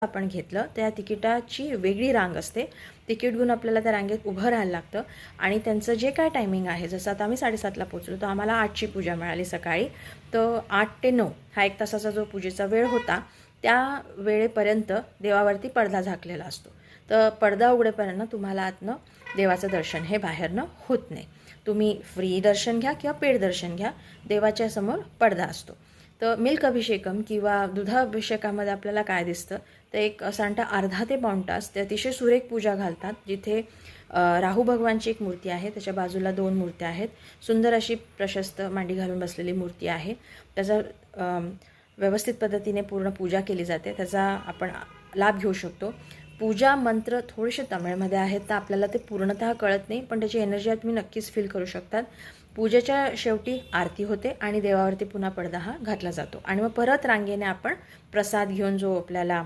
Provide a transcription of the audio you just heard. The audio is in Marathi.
आपण घेतलं तर या तिकिटाची वेगळी रांग असते. तिकीट घेऊन आपल्याला त्या रांगेत उभं राहायला लागतं आणि त्यांचं जे काय टायमिंग आहे, जसं आता आम्ही 7:30ला पोचलो तर आम्हाला 8ची पूजा मिळाली सकाळी. तर 8 ते 9 हा 1 तासाचा जो पूजेचा वेळ होता, त्या वेळेपर्यंत देवावरती पडदा झाकलेला असतो. तर पडदा उघडेपर्यंत तुम्हाला आतनं देवाचं दर्शन हे बाहेरनं होत नाही. तुम्ही फ्री दर्शन घ्या किंवा पेड दर्शन घ्या, देवाच्या समोर पडदा असतो. तर मिल्क अभिषेकम किंवा दुधाभिषेकामध्ये आपल्याला काय दिसतं, तर एक साधारणतः अर्धा ते पाऊण तास ते अतिशय सुरेख पूजा घालतात, जिथे राहू भगवानची एक मूर्ती आहे, त्याच्या बाजूला 2 मूर्त्या आहेत. सुंदर अशी प्रशस्त मांडी घालून बसलेली मूर्ती आहे. त्याचा व्यवस्थित पद्धतीने पूर्ण पूजा केली जाते, त्याचा आपण लाभ घेऊ शकतो. पूजा मंत्र थोडेसे तमिळमध्ये आहेत, तर आपल्याला ते पूर्णतः कळत नाही, पण त्याची एनर्जी तुम्ही नक्कीच फील करू शकतात. पूजेच्या शेवटी आरती होते आणि देवावरती पुन्हा पडदा हा घातला जातो आणि मग परत रांगेने आपण प्रसाद घेऊन जो आपल्याला